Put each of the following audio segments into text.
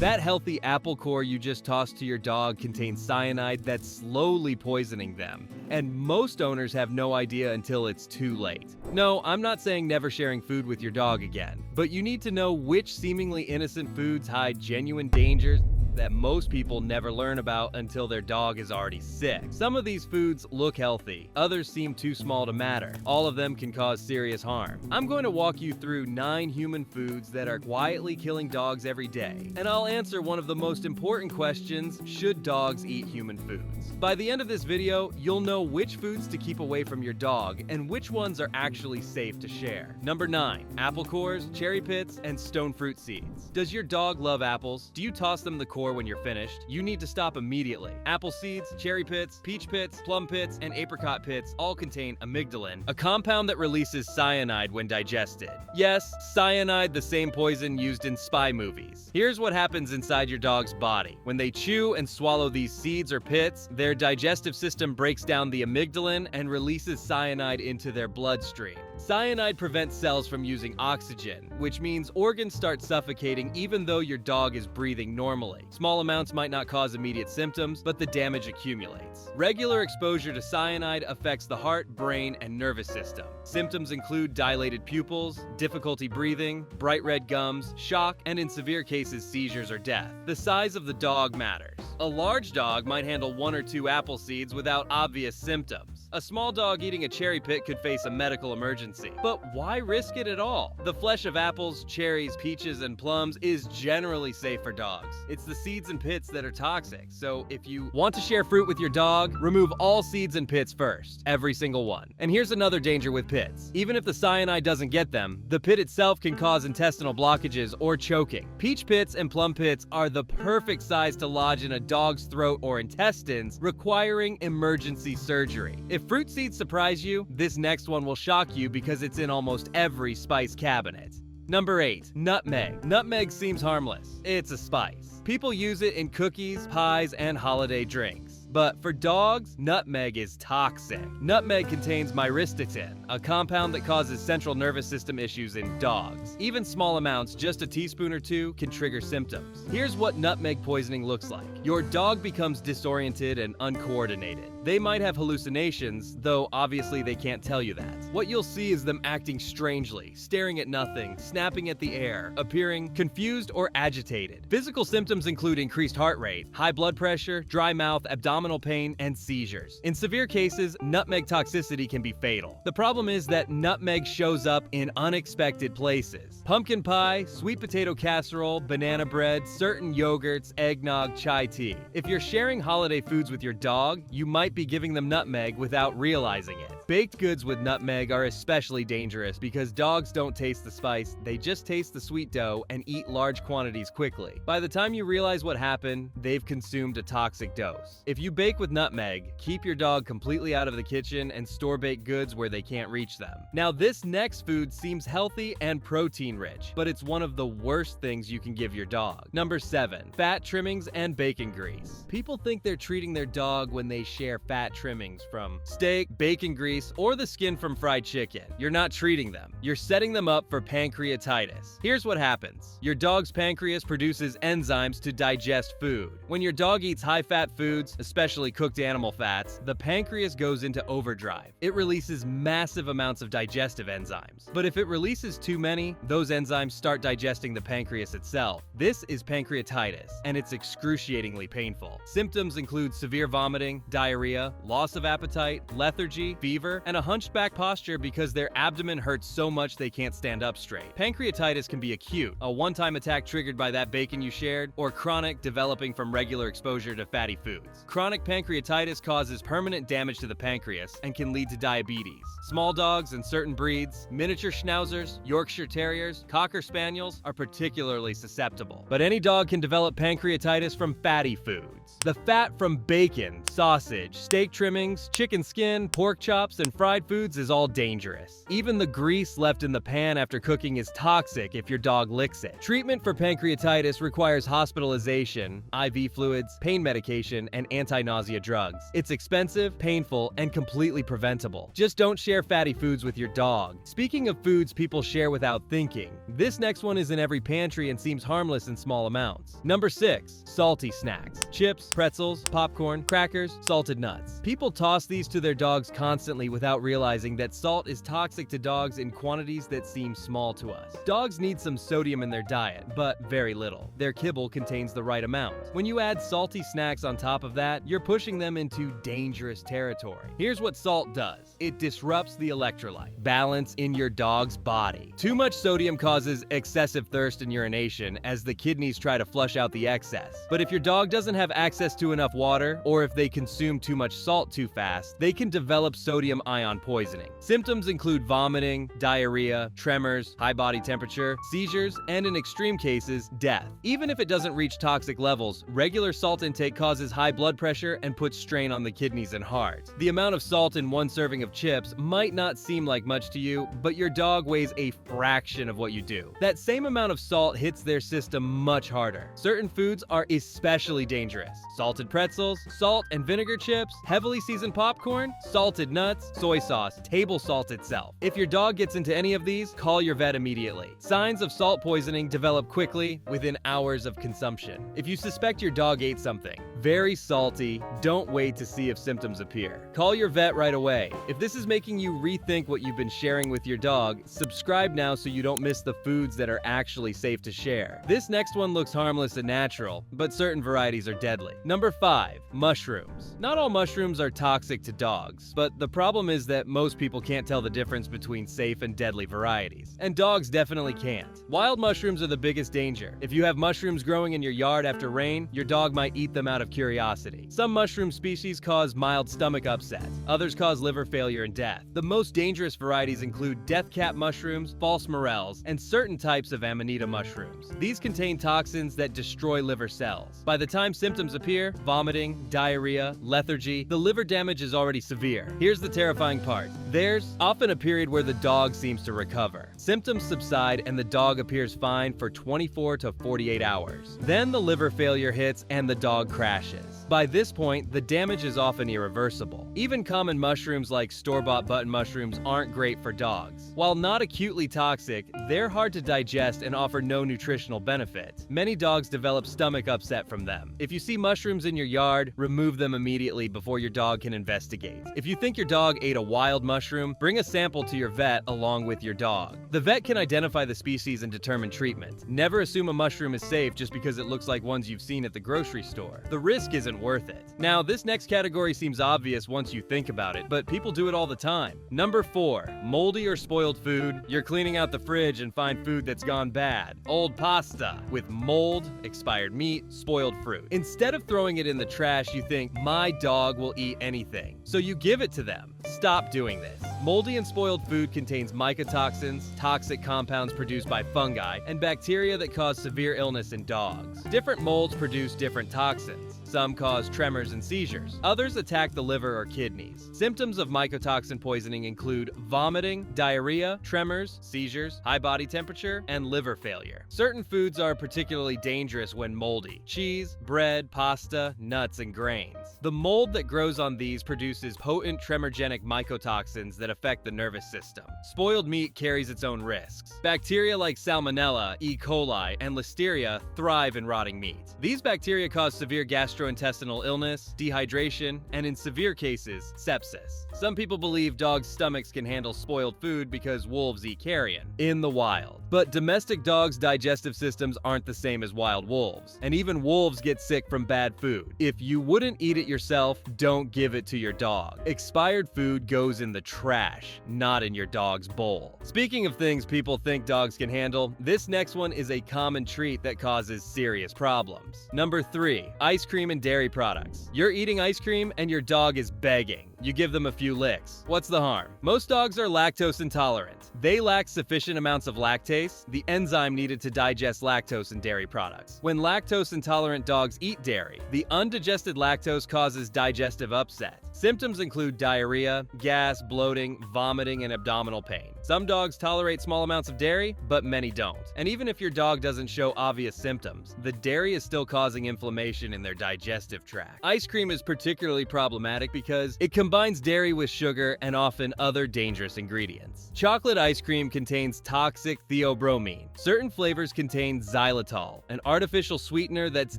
That healthy apple core you just tossed to your dog contains cyanide that's slowly poisoning them. And most owners have no idea until it's too late. No, I'm not saying never sharing food with your dog again, but you need to know which seemingly innocent foods hide genuine dangers that most people never learn about until their dog is already sick. Some of these foods look healthy, others seem too small to matter. All of them can cause serious harm. I'm going to walk you through 9 human foods that are quietly killing dogs every day, and I'll answer one of the most important questions: should dogs eat human foods? By the end of this video, you'll know which foods to keep away from your dog and which ones are actually safe to share. Number 9. Apple cores, cherry pits, and stone fruit seeds. Does your dog love apples? Do you toss them the core when you're finished? You need to stop immediately. Apple seeds, cherry pits, peach pits, plum pits, and apricot pits all contain amygdalin, a compound that releases cyanide when digested. Yes, cyanide, the same poison used in spy movies. Here's what happens inside your dog's body. When they chew and swallow these seeds or pits, their digestive system breaks down the amygdalin and releases cyanide into their bloodstream. Cyanide prevents cells from using oxygen, which means organs start suffocating even though your dog is breathing normally. Small amounts might not cause immediate symptoms, but the damage accumulates. Regular exposure to cyanide affects the heart, brain, and nervous system. Symptoms include dilated pupils, difficulty breathing, bright red gums, shock, and in severe cases, seizures or death. The size of the dog matters. A large dog might handle 1 or 2 apple seeds without obvious symptoms. A small dog eating a cherry pit could face a medical emergency. But why risk it at all? The flesh of apples, cherries, peaches, and plums is generally safe for dogs. It's the seeds and pits that are toxic, so if you want to share fruit with your dog, remove all seeds and pits first, every single one. And here's another danger with pits. Even if the cyanide doesn't get them, the pit itself can cause intestinal blockages or choking. Peach pits and plum pits are the perfect size to lodge in a dog's throat or intestines, requiring emergency surgery. If fruit seeds surprise you, this next one will shock you because it's in almost every spice cabinet. Number 8. Nutmeg. Nutmeg seems harmless. It's a spice. People use it in cookies, pies, and holiday drinks. But for dogs, nutmeg is toxic. Nutmeg contains myristotin, a compound that causes central nervous system issues in dogs. Even small amounts, just a teaspoon or 2, can trigger symptoms. Here's what nutmeg poisoning looks like. Your dog becomes disoriented and uncoordinated. They might have hallucinations, though obviously they can't tell you that. What you'll see is them acting strangely, staring at nothing, snapping at the air, appearing confused or agitated. Physical symptoms include increased heart rate, high blood pressure, dry mouth, abdominal pain, and seizures. In severe cases, nutmeg toxicity can be fatal. The problem is that nutmeg shows up in unexpected places. Pumpkin pie, sweet potato casserole, banana bread, certain yogurts, eggnog, chai tea. If you're sharing holiday foods with your dog, you might be giving them nutmeg without realizing it. Baked goods with nutmeg are especially dangerous because dogs don't taste the spice, they just taste the sweet dough and eat large quantities quickly. By the time you realize what happened, they've consumed a toxic dose. If you bake with nutmeg, keep your dog completely out of the kitchen and store baked goods where they can't reach them. Now, this next food seems healthy and protein-rich, but it's one of the worst things you can give your dog. Number 7. Fat trimmings and bacon grease. People think they're treating their dog when they share fat trimmings from steak, bacon grease, or the skin from fried chicken. You're not treating them. You're setting them up for pancreatitis. Here's what happens. Your dog's pancreas produces enzymes to digest food. When your dog eats high-fat foods, especially cooked animal fats, the pancreas goes into overdrive. It releases massive amounts of digestive enzymes. But if it releases too many, those enzymes start digesting the pancreas itself. This is pancreatitis, and it's excruciatingly painful. Symptoms include severe vomiting, diarrhea, loss of appetite, lethargy, fever, and a hunchback posture because their abdomen hurts so much they can't stand up straight. Pancreatitis can be acute, a one-time attack triggered by that bacon you shared, or chronic, developing from regular exposure to fatty foods. Chronic pancreatitis causes permanent damage to the pancreas and can lead to diabetes. Small dogs and certain breeds, miniature schnauzers, Yorkshire Terriers, Cocker Spaniels, are particularly susceptible. But any dog can develop pancreatitis from fatty foods. The fat from bacon, sausage, steak trimmings, chicken skin, pork chops, chips, and fried foods is all dangerous. Even the grease left in the pan after cooking is toxic if your dog licks it. Treatment for pancreatitis requires hospitalization, IV fluids, pain medication, and anti-nausea drugs. It's expensive, painful, and completely preventable. Just don't share fatty foods with your dog. Speaking of foods people share without thinking, this next one is in every pantry and seems harmless in small amounts. Number 6. Salty snacks. Chips, pretzels, popcorn, crackers, salted nuts. People toss these to their dogs constantly without realizing that salt is toxic to dogs in quantities that seem small to us. Dogs need some sodium in their diet, but very little. Their kibble contains the right amount. When you add salty snacks on top of that, you're pushing them into dangerous territory. Here's what salt does. It disrupts the electrolyte balance in your dog's body. Too much sodium causes excessive thirst and urination as the kidneys try to flush out the excess. But if your dog doesn't have access to enough water, or if they consume too much salt too fast, they can develop sodium ion poisoning. Symptoms include vomiting, diarrhea, tremors, high body temperature, seizures, and in extreme cases, death. Even if it doesn't reach toxic levels, regular salt intake causes high blood pressure and puts strain on the kidneys and heart. The amount of salt in one serving of chips might not seem like much to you, but your dog weighs a fraction of what you do. That same amount of salt hits their system much harder. Certain foods are especially dangerous. Salted pretzels, salt and vinegar chips, heavily seasoned popcorn, salted nuts, soy sauce, table salt itself. If your dog gets into any of these, call your vet immediately. Signs of salt poisoning develop quickly within hours of consumption. If you suspect your dog ate something very salty, don't wait to see if symptoms appear. Call your vet right away. If this is making you rethink what you've been sharing with your dog, subscribe now so you don't miss the foods that are actually safe to share. This next one looks harmless and natural, but certain varieties are deadly. Number 5. Mushrooms. Not all mushrooms are toxic to dogs, but the problem is that most people can't tell the difference between safe and deadly varieties. And dogs definitely can't. Wild mushrooms are the biggest danger. If you have mushrooms growing in your yard after rain, your dog might eat them out of curiosity. Some mushroom species cause mild stomach upset. Others cause liver failure and death. The most dangerous varieties include death cap mushrooms, false morels, and certain types of amanita mushrooms. These contain toxins that destroy liver cells. By the time symptoms appear, vomiting, diarrhea, lethargy, the liver damage is already severe. Here's the terrifying part. There's often a period where the dog seems to recover. Symptoms subside and the dog appears fine for 24 to 48 hours. Then the liver failure hits and the dog crashes. By this point, the damage is often irreversible. Even common mushrooms like store-bought button mushrooms aren't great for dogs. While not acutely toxic, they're hard to digest and offer no nutritional benefit. Many dogs develop stomach upset from them. If you see mushrooms in your yard, remove them immediately before your dog can investigate. If you think your dog ate a wild mushroom, bring a sample to your vet along with your dog. The vet can identify the species and determine treatment. Never assume a mushroom is safe just because it looks like ones you've seen at the grocery store. The risk isn't worth it. Now, this next category seems obvious once you think about it, but people do it all the time. Number 4. Moldy or spoiled food. You're cleaning out the fridge and find food that's gone bad. Old pasta with mold, expired meat, spoiled fruit. Instead of throwing it in the trash, you think, my dog will eat anything. So you give it to them. Stop doing this. Moldy and spoiled food contains mycotoxins, toxic compounds produced by fungi, and bacteria that cause severe illness in dogs. Different molds produce different toxins. Some cause tremors and seizures. Others attack the liver or kidneys. Symptoms of mycotoxin poisoning include vomiting, diarrhea, tremors, seizures, high body temperature, and liver failure. Certain foods are particularly dangerous when moldy. Cheese, bread, pasta, nuts, and grains. The mold that grows on these produces potent tremorgenic mycotoxins that affect the nervous system. Spoiled meat carries its own risks. Bacteria like Salmonella, E. coli, and Listeria thrive in rotting meat. These bacteria cause severe gastrointestinal illness, dehydration, and in severe cases, sepsis. Some people believe dogs' stomachs can handle spoiled food because wolves eat carrion in the wild. But domestic dogs' digestive systems aren't the same as wild wolves, and even wolves get sick from bad food. If you wouldn't eat it yourself, don't give it to your dog. Expired food goes in the trash, not in your dog's bowl. Speaking of things people think dogs can handle, this next one is a common treat that causes serious problems. Number 3. Ice cream and dairy products. You're eating ice cream and your dog is begging. You give them a few licks. What's the harm? Most dogs are lactose intolerant. They lack sufficient amounts of lactase, the enzyme needed to digest lactose in dairy products. When lactose intolerant dogs eat dairy, the undigested lactose causes digestive upset. Symptoms include diarrhea, gas, bloating, vomiting, and abdominal pain. Some dogs tolerate small amounts of dairy, but many don't. And even if your dog doesn't show obvious symptoms, the dairy is still causing inflammation in their digestive tract. Ice cream is particularly problematic because it combines dairy with sugar and often other dangerous ingredients. Chocolate ice cream contains toxic theobromine. Certain flavors contain xylitol, an artificial sweetener that's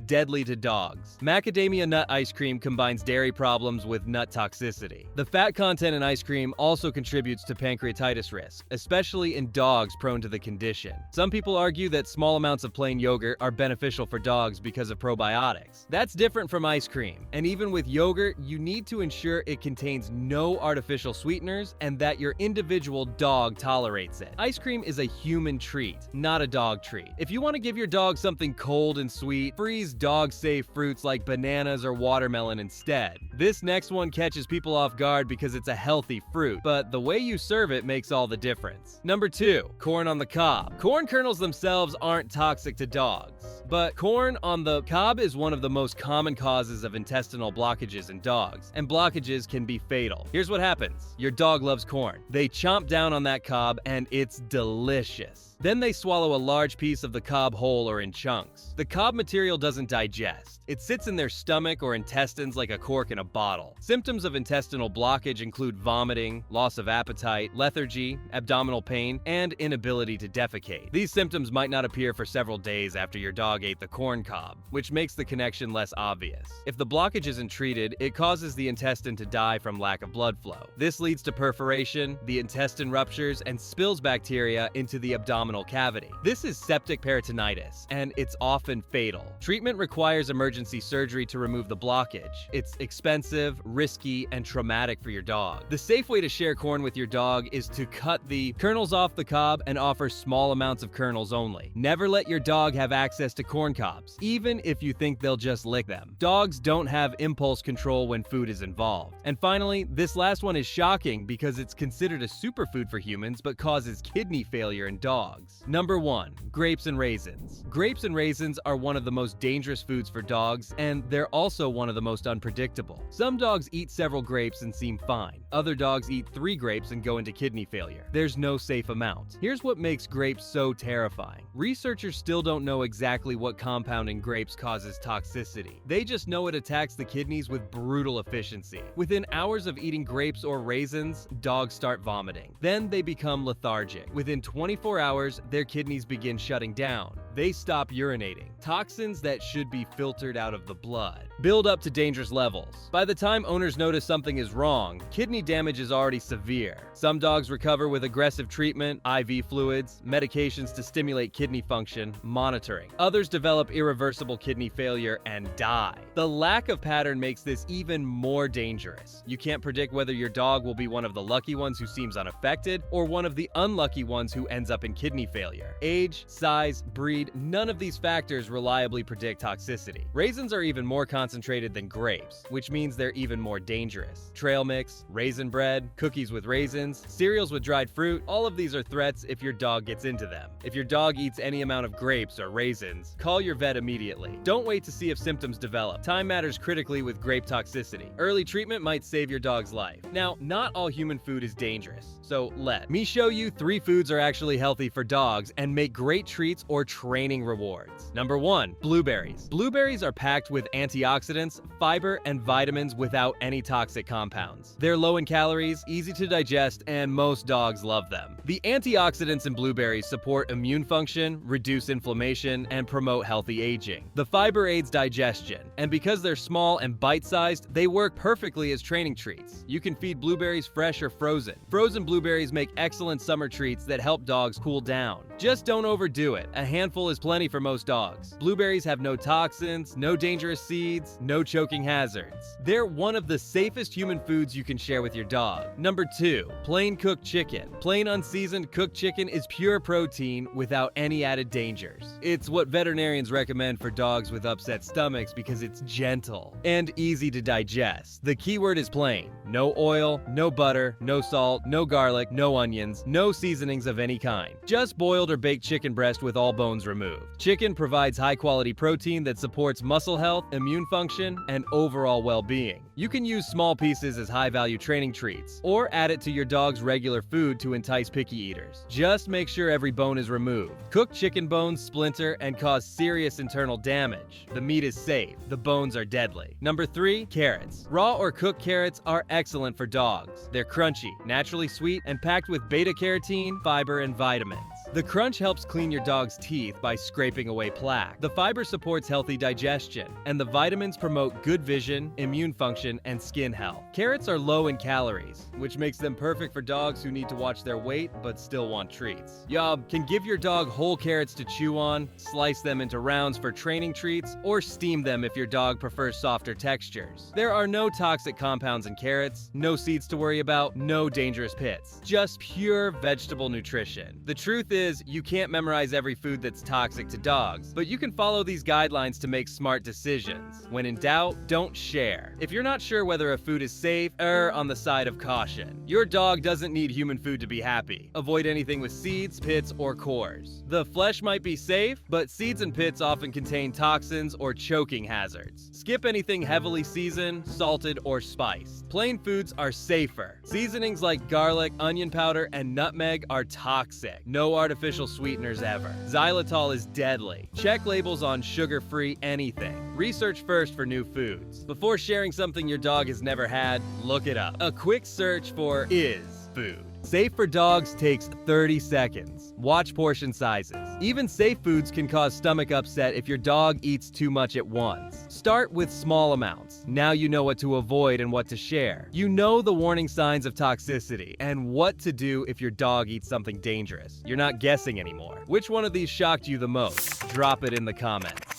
deadly to dogs. Macadamia nut ice cream combines dairy problems with nut toxicity. The fat content in ice cream also contributes to pancreatitis risk, especially in dogs prone to the condition. Some people argue that small amounts of plain yogurt are beneficial for dogs because of probiotics. That's different from ice cream, and even with yogurt, you need to ensure it contains no artificial sweeteners and that your individual dog tolerates it. Ice cream is a human treat, not a dog treat. If you want to give your dog something cold and sweet, freeze dog-safe fruits like bananas or watermelon instead. This next one catches people off guard because it's a healthy fruit, but the way you serve it makes all the difference. Number 2, corn on the cob. Corn kernels themselves aren't toxic to dogs, but corn on the cob is one of the most common causes of intestinal blockages in dogs, and blockages can be fatal. Here's what happens. Your dog loves corn. They chomp down on that cob and it's delicious. Then they swallow a large piece of the cob whole or in chunks. The cob material doesn't digest. It sits in their stomach or intestines like a cork in a bottle. Symptoms of intestinal blockage include vomiting, loss of appetite, lethargy, abdominal pain, and inability to defecate. These symptoms might not appear for several days after your dog ate the corn cob, which makes the connection less obvious. If the blockage isn't treated, it causes the intestine to die from lack of blood flow. This leads to perforation, the intestine ruptures, and spills bacteria into the abdominal cavity. This is septic peritonitis, and it's often fatal. Treatment requires emergency surgery to remove the blockage. It's expensive, risky, and traumatic for your dog. The safe way to share corn with your dog is to cut the kernels off the cob and offer small amounts of kernels only. Never let your dog have access to corn cobs, even if you think they'll just lick them. Dogs don't have impulse control when food is involved. And finally, this last one is shocking because it's considered a superfood for humans but causes kidney failure in dogs. Number 1, grapes and raisins. Grapes and raisins are one of the most dangerous foods for dogs, and they're also one of the most unpredictable. Some dogs eat several grapes and seem fine. Other dogs eat 3 grapes and go into kidney failure. There's no safe amount. Here's what makes grapes so terrifying. Researchers still don't know exactly what compound in grapes causes toxicity. They just know it attacks the kidneys with brutal efficiency. Within hours of eating grapes or raisins, dogs start vomiting. Then they become lethargic. Within 24 hours, their kidneys begin shutting down. They stop urinating. Toxins that should be filtered out of the blood build up to dangerous levels. By the time owners notice something is wrong, kidney damage is already severe. Some dogs recover with aggressive treatment, IV fluids, medications to stimulate kidney function, monitoring. Others develop irreversible kidney failure and die. The lack of pattern makes this even more dangerous. You can't predict whether your dog will be one of the lucky ones who seems unaffected or one of the unlucky ones who ends up in kidney failure. Age, size, breed, none of these factors reliably predict toxicity. Raisins are even more concentrated than grapes, which means they're even more dangerous. Trail mix, raisin bread, cookies with raisins, cereals with dried fruit, all of these are threats if your dog gets into them. If your dog eats any amount of grapes or raisins, call your vet immediately. Don't wait to see if symptoms develop. Time matters critically with grape toxicity. Early treatment might save your dog's life. Now, not all human food is dangerous, so let me show you 3 foods are actually healthy for dogs and make great treats or training rewards. Number 1, blueberries. Blueberries are packed with antioxidants, fiber, and vitamins without any toxic compounds. They're low in calories, easy to digest, and most dogs love them. The antioxidants in blueberries support immune function, reduce inflammation, and promote healthy aging. The fiber aids digestion, and because they're small and bite-sized, they work perfectly as training treats. You can feed blueberries fresh or frozen. Frozen blueberries make excellent summer treats that help dogs cool down. Just don't overdo it. A handful handful is plenty for most dogs. Blueberries have no toxins, no dangerous seeds, no choking hazards. They're one of the safest human foods you can share with your dog. Number 2, plain cooked chicken. Plain unseasoned cooked chicken is pure protein without any added dangers. It's what veterinarians recommend for dogs with upset stomachs because it's gentle and easy to digest. The key word is plain. No oil, no butter, no salt, no garlic, no onions, no seasonings of any kind. Just boiled or baked chicken breast with all bones removed. Chicken provides high-quality protein that supports muscle health, immune function, and overall well-being. You can use small pieces as high-value training treats, or add it to your dog's regular food to entice picky eaters. Just make sure every bone is removed. Cooked chicken bones splinter and cause serious internal damage. The meat is safe. The bones are deadly. Number 3, carrots. Raw or cooked carrots are excellent for dogs. They're crunchy, naturally sweet, and packed with beta-carotene, fiber, and vitamins. The crunch helps clean your dog's teeth by scraping away plaque. The fiber supports healthy digestion, and the vitamins promote good vision, immune function, and skin health. Carrots are low in calories, which makes them perfect for dogs who need to watch their weight but still want treats. You can give your dog whole carrots to chew on, slice them into rounds for training treats, or steam them if your dog prefers softer textures. There are no toxic compounds in carrots, no seeds to worry about, no dangerous pits. Just pure vegetable nutrition. The truth is, you can't memorize every food that's toxic to dogs, but you can follow these guidelines to make smart decisions. When in doubt, don't share. If you're not sure whether a food is safe, err on the side of caution. Your dog doesn't need human food to be happy. Avoid anything with seeds, pits, or cores. The flesh might be safe, but seeds and pits often contain toxins or choking hazards. Skip anything heavily seasoned, salted, or spiced. Plain foods are safer. Seasonings like garlic, onion powder, and nutmeg are toxic. No artificial sweeteners ever. Xylitol is deadly. Check labels on sugar-free anything. Research first for new foods. Before sharing something your dog has never had, look it up. A quick search for is food. Safe for dogs takes 30 seconds. Watch portion sizes. Even safe foods can cause stomach upset if your dog eats too much at once. Start with small amounts. Now you know what to avoid and what to share. You know the warning signs of toxicity and what to do if your dog eats something dangerous. You're not guessing anymore. Which one of these shocked you the most? Drop it in the comments.